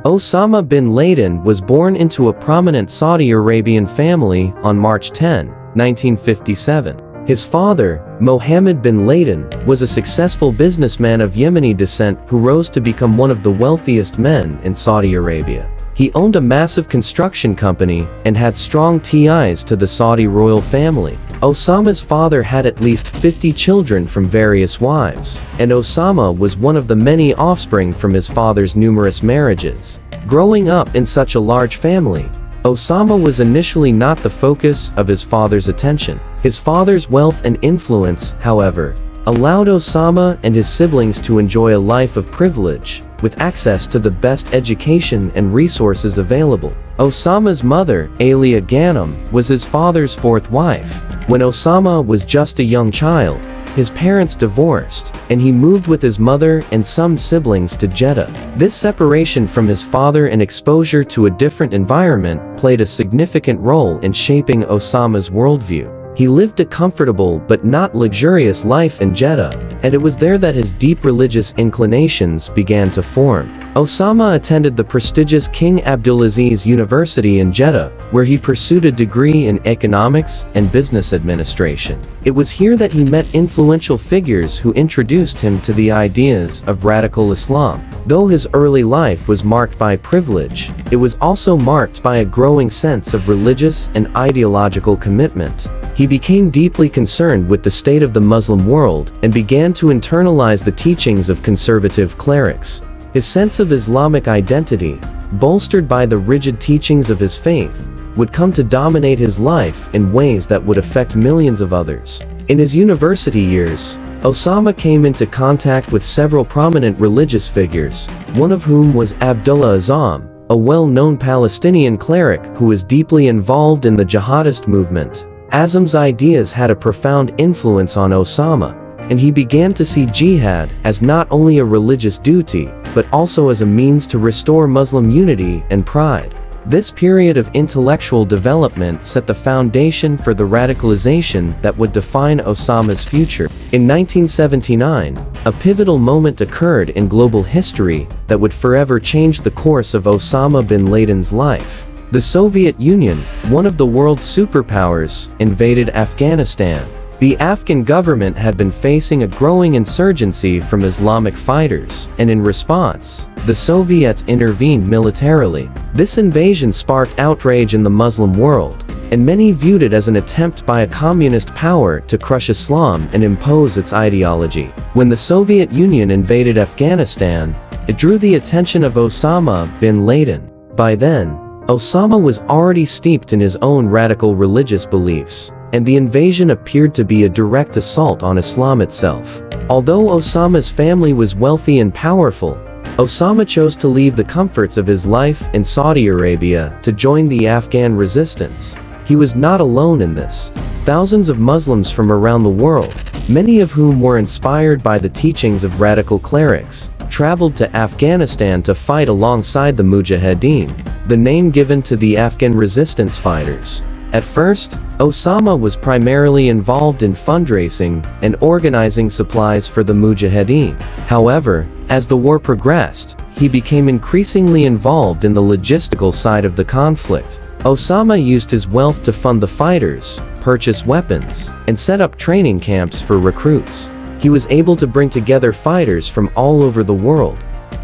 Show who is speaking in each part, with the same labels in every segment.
Speaker 1: Osama bin Laden was born into a prominent Saudi Arabian family on March 10, 1957. His father, Mohammed bin Laden, was a successful businessman of Yemeni descent who rose to become one of the wealthiest men in Saudi Arabia. He owned a massive construction company and had strong ties to the Saudi royal family. Osama's father had at least 50 children from various wives, and Osama was one of the many offspring from his father's numerous marriages. Growing up in such a large family, Osama was initially not the focus of his father's attention. His father's wealth and influence, however, allowed Osama and his siblings to enjoy a life of privilege, with access to the best education and resources available. Osama's mother, Alia Ghanem, was his father's fourth wife. When Osama was just a young child, his parents divorced, and he moved with his mother and some siblings to Jeddah. This separation from his father and exposure to a different environment played a significant role in shaping Osama's worldview. He lived a comfortable but not luxurious life in Jeddah, and it was there that his deep religious inclinations began to form. Osama attended the prestigious King Abdulaziz University in Jeddah, where he pursued a degree in economics and business administration. It was here that he met influential figures who introduced him to the ideas of radical Islam. Though his early life was marked by privilege, it was also marked by a growing sense of religious and ideological commitment. He became deeply concerned with the state of the Muslim world and began to internalize the teachings of conservative clerics. His sense of Islamic identity, bolstered by the rigid teachings of his faith, would come to dominate his life in ways that would affect millions of others. In his university years, Osama came into contact with several prominent religious figures, one of whom was Abdullah Azzam, a well-known Palestinian cleric who was deeply involved in the jihadist movement. Azzam's ideas had a profound influence on Osama, and he began to see jihad as not only a religious duty, but also as a means to restore Muslim unity and pride. This period of intellectual development set the foundation for the radicalization that would define Osama's future. In 1979, a pivotal moment occurred in global history that would forever change the course of Osama bin Laden's life. The Soviet Union, one of the world's superpowers, invaded Afghanistan. The Afghan government had been facing a growing insurgency from Islamic fighters, and in response, the Soviets intervened militarily. This invasion sparked outrage in the Muslim world, and many viewed it as an attempt by a communist power to crush Islam and impose its ideology. When the Soviet Union invaded Afghanistan, it drew the attention of Osama bin Laden. By then, Osama was already steeped in his own radical religious beliefs, and the invasion appeared to be a direct assault on Islam itself. Although Osama's family was wealthy and powerful, Osama chose to leave the comforts of his life in Saudi Arabia to join the Afghan resistance. He was not alone in this. Thousands of Muslims from around the world, many of whom were inspired by the teachings of radical clerics, traveled to Afghanistan to fight alongside the Mujahideen, the name given to the Afghan resistance fighters. At first, Osama was primarily involved in fundraising and organizing supplies for the Mujahideen. However, as the war progressed, he became increasingly involved in the logistical side of the conflict. Osama used his wealth to fund the fighters, purchase weapons, and set up training camps for recruits. He was able to bring together fighters from all over the world,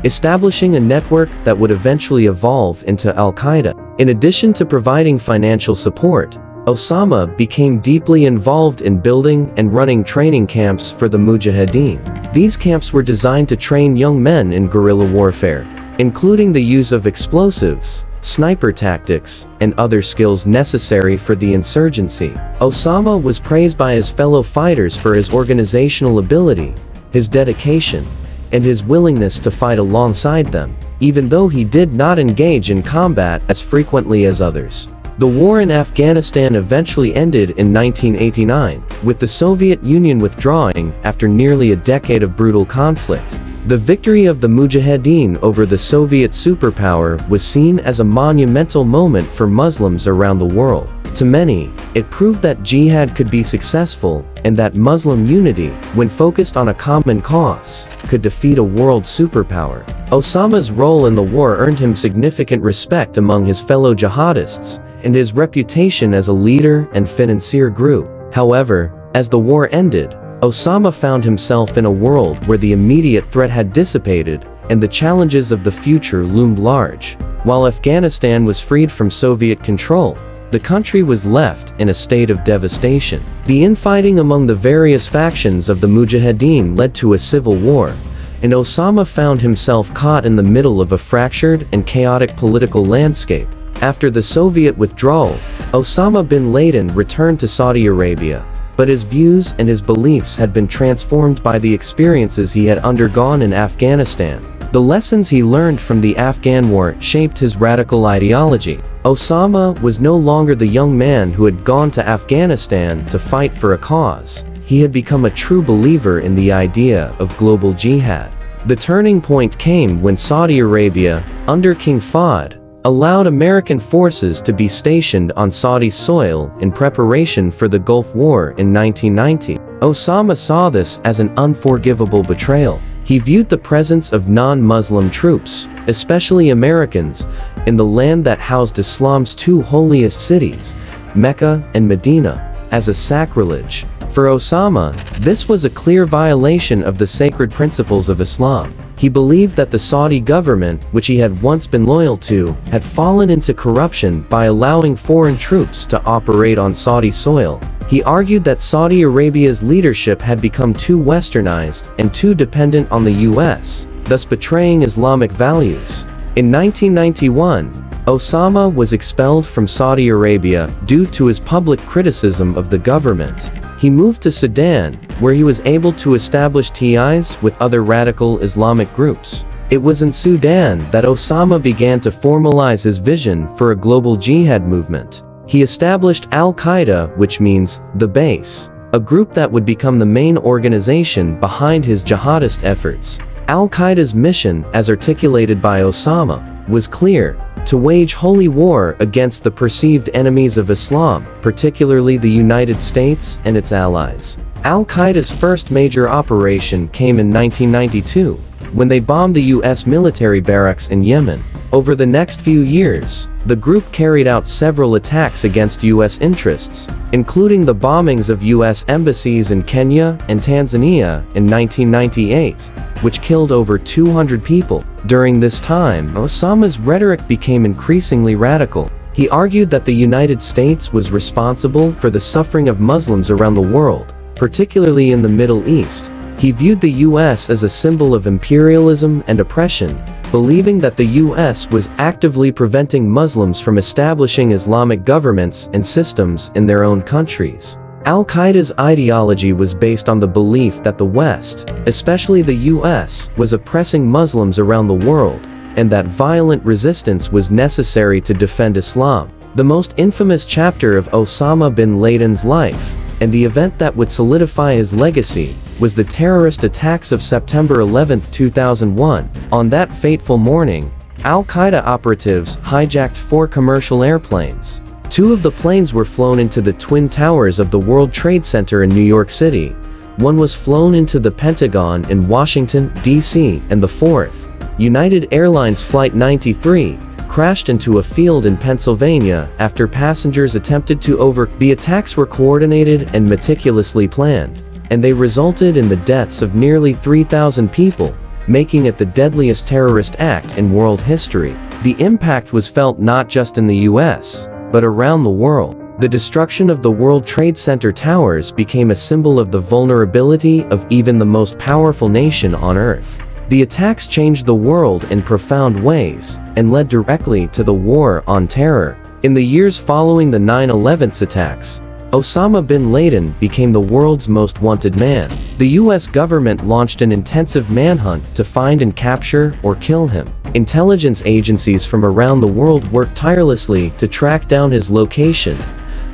Speaker 1: establishing a network that would eventually evolve into al-Qaeda. In addition to providing financial support, Osama became deeply involved in building and running training camps for the Mujahideen. These camps were designed to train young men in guerrilla warfare, including the use of explosives, sniper tactics, and other skills necessary for the insurgency. Osama was praised by his fellow fighters for his organizational ability, his dedication, and his willingness to fight alongside them, even though he did not engage in combat as frequently as others. The war in Afghanistan eventually ended in 1989, with the Soviet Union withdrawing after nearly a decade of brutal conflict. The victory of the Mujahideen over the Soviet superpower was seen as a monumental moment for Muslims around the world. To many, it proved that jihad could be successful, and that Muslim unity, when focused on a common cause, could defeat a world superpower. Osama's role in the war earned him significant respect among his fellow jihadists, and his reputation as a leader and financier grew. However, as the war ended, Osama found himself in a world where the immediate threat had dissipated, and the challenges of the future loomed large. While Afghanistan was freed from Soviet control, the country was left in a state of devastation. The infighting among the various factions of the Mujahideen led to a civil war, and Osama found himself caught in the middle of a fractured and chaotic political landscape. After the Soviet withdrawal, Osama bin Laden returned to Saudi Arabia, but his views and his beliefs had been transformed by the experiences he had undergone in Afghanistan. The lessons he learned from the Afghan war shaped his radical ideology. Osama was no longer the young man who had gone to Afghanistan to fight for a cause. He had become a true believer in the idea of global jihad. The turning point came when Saudi Arabia, under King Fahd, allowed American forces to be stationed on Saudi soil in preparation for the Gulf War in 1990. Osama saw this as an unforgivable betrayal. He viewed the presence of non-Muslim troops, especially Americans, in the land that housed Islam's two holiest cities, Mecca and Medina, as a sacrilege. For Osama, this was a clear violation of the sacred principles of Islam. He believed that the Saudi government, which he had once been loyal to, had fallen into corruption by allowing foreign troops to operate on Saudi soil. He argued that Saudi Arabia's leadership had become too westernized and too dependent on the U.S., thus betraying Islamic values. In 1991, Osama was expelled from Saudi Arabia due to his public criticism of the government. He moved to Sudan, where he was able to establish ties with other radical Islamic groups. It was in Sudan that Osama began to formalize his vision for a global jihad movement. He established al-Qaeda, which means the base, a group that would become the main organization behind his jihadist efforts. Al-Qaeda's mission, as articulated by Osama, was clear: to wage holy war against the perceived enemies of Islam, particularly the United States and its allies. Al-Qaeda's first major operation came in 1992, when they bombed the U.S. military barracks in Yemen. Over the next few years, the group carried out several attacks against U.S. interests, including the bombings of U.S. embassies in Kenya and Tanzania in 1998, which killed over 200 people. During this time, Osama's rhetoric became increasingly radical. He argued that the United States was responsible for the suffering of Muslims around the world, particularly in the Middle East. He viewed the U.S. as a symbol of imperialism and oppression, believing that the U.S. was actively preventing Muslims from establishing Islamic governments and systems in their own countries. Al-Qaeda's ideology was based on the belief that the West, especially the U.S., was oppressing Muslims around the world, and that violent resistance was necessary to defend Islam. The most infamous chapter of Osama bin Laden's life, and the event that would solidify his legacy, was the terrorist attacks of September 11, 2001. On that fateful morning, Al-Qaeda operatives hijacked 4 commercial airplanes. 2 of the planes were flown into the Twin Towers of the World Trade Center in New York City. 1 was flown into the Pentagon in Washington, D.C., and the 4th, United Airlines Flight 93, crashed into a field in Pennsylvania after passengers attempted to The attacks were coordinated and meticulously planned, and they resulted in the deaths of nearly 3,000 people, making it the deadliest terrorist act in world history. The impact was felt not just in the U.S., but around the world. The destruction of the World Trade Center towers became a symbol of the vulnerability of even the most powerful nation on Earth. The attacks changed the world in profound ways, and led directly to the war on terror. In the years following the 9/11 attacks, Osama bin Laden became the world's most wanted man. The U.S. government launched an intensive manhunt to find and capture or kill him. Intelligence agencies from around the world worked tirelessly to track down his location,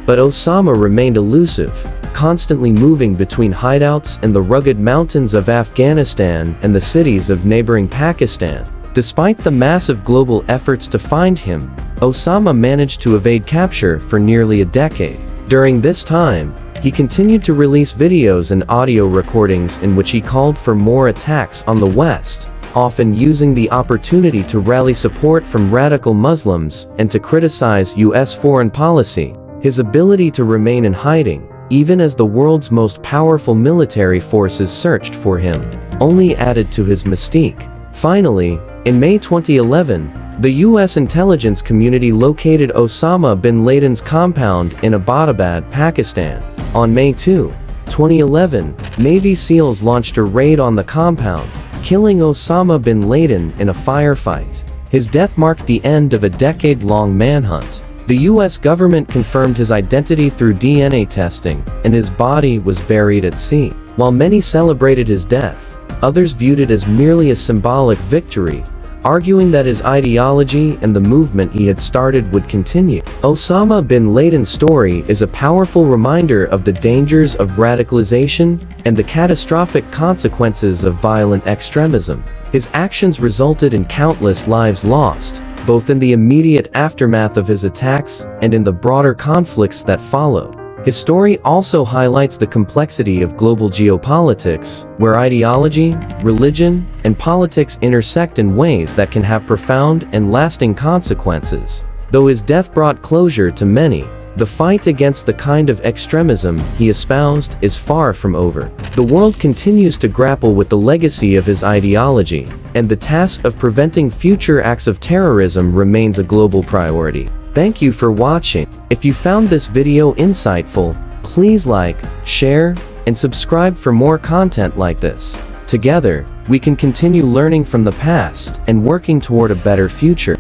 Speaker 1: but Osama remained elusive. constantly moving between hideouts in the rugged mountains of Afghanistan and the cities of neighboring Pakistan. Despite the massive global efforts to find him, Osama managed to evade capture for nearly a decade. During this time, he continued to release videos and audio recordings in which he called for more attacks on the West, often using the opportunity to rally support from radical Muslims and to criticize U.S. foreign policy. His ability to remain in hiding, even as the world's most powerful military forces searched for him, only added to his mystique. Finally, in May 2011, the U.S. intelligence community located Osama bin Laden's compound in Abbottabad, Pakistan. On May 2, 2011, Navy SEALs launched a raid on the compound, killing Osama bin Laden in a firefight. His death marked the end of a decade-long manhunt. The U.S. government confirmed his identity through DNA testing, and his body was buried at sea. While many celebrated his death, others viewed it as merely a symbolic victory, arguing that his ideology and the movement he had started would continue. Osama bin Laden's story is a powerful reminder of the dangers of radicalization and the catastrophic consequences of violent extremism. His actions resulted in countless lives lost, both in the immediate aftermath of his attacks and in the broader conflicts that followed. His story also highlights the complexity of global geopolitics, where ideology, religion, and politics intersect in ways that can have profound and lasting consequences. Though his death brought closure to many, the fight against the kind of extremism he espoused is far from over. The world continues to grapple with the legacy of his ideology, and the task of preventing future acts of terrorism remains a global priority. Thank you for watching. If you found this video insightful, please like, share, and subscribe for more content like this. Together, we can continue learning from the past and working toward a better future.